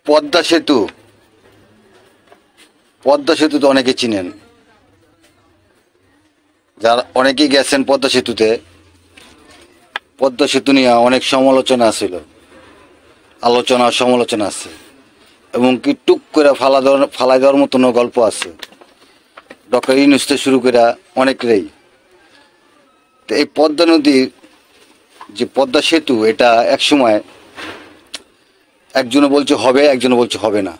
পদ্মা সেতু, পদ্মা সেতু তো অনেকে চিনেন, যারা অনেকেই গেছেন পদ্মা সেতুতে। পদ্মা সেতু নিয়ে অনেক সমালোচনা ছিল, আলোচনা সমালোচনা আছে, এবং কি টুক করে ফালাই দেওয়ার মতন গল্প আছে, ডক্টর ইউনূস থেকে শুরু করে অনেকেরই। তো এই পদ্মা নদীর যে পদ্মা সেতু, এটা এক সময় একজনে বলছে হবে, একজনে বলছে হবে না।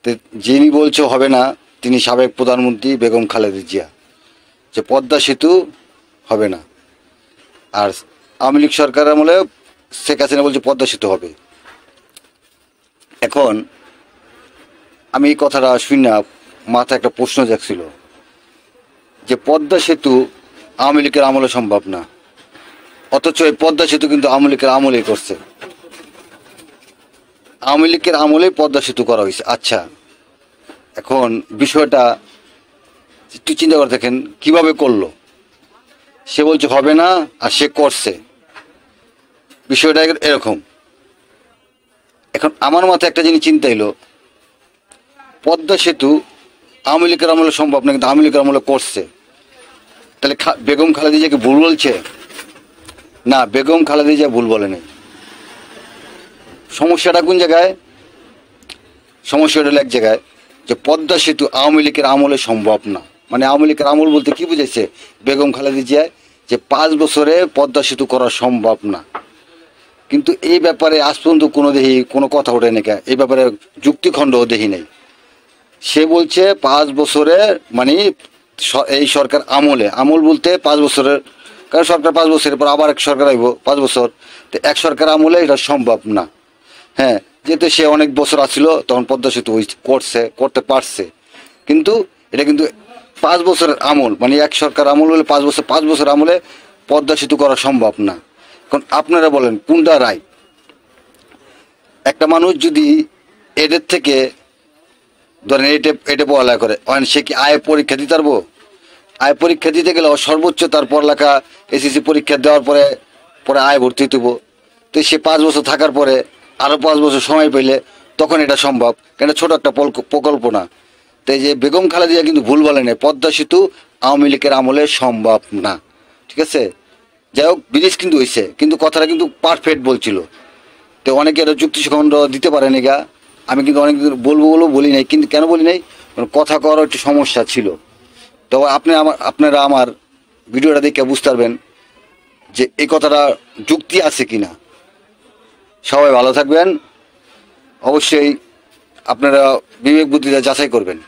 তো যিনি বলছে হবে না তিনি সাবেক প্রধানমন্ত্রী বেগম খালেদা জিয়া, যে পদ্মা সেতু হবে না। আর আওয়ামী লীগ সরকার আমলে শেখ হাসিনা বলছে পদ্মা সেতু হবে। এখন আমি এই কথাটা শুনে মাথায় একটা প্রশ্ন জাগছিল, যে পদ্মা সেতু আওয়ামী লীগের আমলে সম্ভব না, অথচ এই পদ্মা সেতু কিন্তু আওয়ামী লীগের আমলেই করছে। আওয়ামী লীগের আমলেই পদ্মা সেতু করা হয়েছে। আচ্ছা, এখন বিষয়টা একটু চিন্তা করে দেখেন কিভাবে করলো। সে বলছে হবে না আর সে করছে, বিষয়টা এরকম। এখন আমার মাথায় একটা জিনিস চিন্তা এলো, পদ্মা সেতু আওয়ামী লীগের আমলে সম্ভব না, কিন্তু আওয়ামী লীগের আমলে করছে। তাহলে বেগম খালেদা জিয়াকে ভুল বলছে? না, বেগম খালেদা জিয়া ভুল বলে নাই। সমস্যাটা কোন জায়গায়? সমস্যাটা হলো এক জায়গায়, যে পদ্মা সেতু আওয়ামী লীগের আমলে সম্ভব না। মানে আওয়ামী লীগের আমল বলতে কি বুঝেছে বেগম খালেদা জিয়া, যে 5 বছরে পদ্মা সেতু করা সম্ভব না। কিন্তু এই ব্যাপারে আজ পর্যন্ত কোনো কথা ওঠে নাকি, এই ব্যাপারে যুক্তিখণ্ডও দেখি নেই। সে বলছে 5 বছরে, মানে এই সরকার আমলে, আমল বলতে 5 বছরের, কারণ সরকার 5 বছরের পর আবার এক সরকার আইব 5 বছর, তো এক সরকার আমলে এটা সম্ভব না। হ্যাঁ, যেহেতু সে অনেক বছর আসছিল তখন পদ্মা সেতু করতে পারছে, কিন্তু এটা কিন্তু 5 বছরের আমল, মানে এক সরকার আমল হলে 5 বছর আমলে পদ্মা সেতু করা সম্ভব না। এখন আপনারা বলেন কোনটা রায়? একটা মানুষ যদি এদের থেকে ধরেন এটা পড়ালেখা করে, সে কি আয় পরীক্ষা দিতে পারবো? আয় পরীক্ষা দিতে গেলে সর্বোচ্চ তার পড়ালেখা এসএসসি পরীক্ষা দেওয়ার পরে আয় ভর্তি হইতে হইব। তো সে 5 বছর থাকার পরে আরও 5 বছর সময় পেলে তখন এটা সম্ভব, কেন ছোট একটা প্রকল্প না। তো এই যে বেগম খালেদা জিয়া কিন্তু ভুল বলে নেই, পদ্মা সেতু আওয়ামী লীগের আমলে সম্ভব না। ঠিক আছে, যাই হোক, ব্রিজ কিন্তু হয়েছে, কিন্তু কথাটা কিন্তু পারফেক্ট বলছিল। তো অনেকে এটা যুক্তিখণ্ড দিতে পারে না গা, আমি কিন্তু অনেক বলবো বলি নাই, কিন্তু কেন বলি নাই, কথা করার একটু সমস্যা ছিল। তো আপনারা আমার ভিডিওটা দেখে বুঝতে পারবেন যে এই কথাটা যুক্তি আছে কিনা। সবাই ভালো থাকবেন, অবশ্যই আপনারা বিবেক বুদ্ধিটা যাচাই করবেন।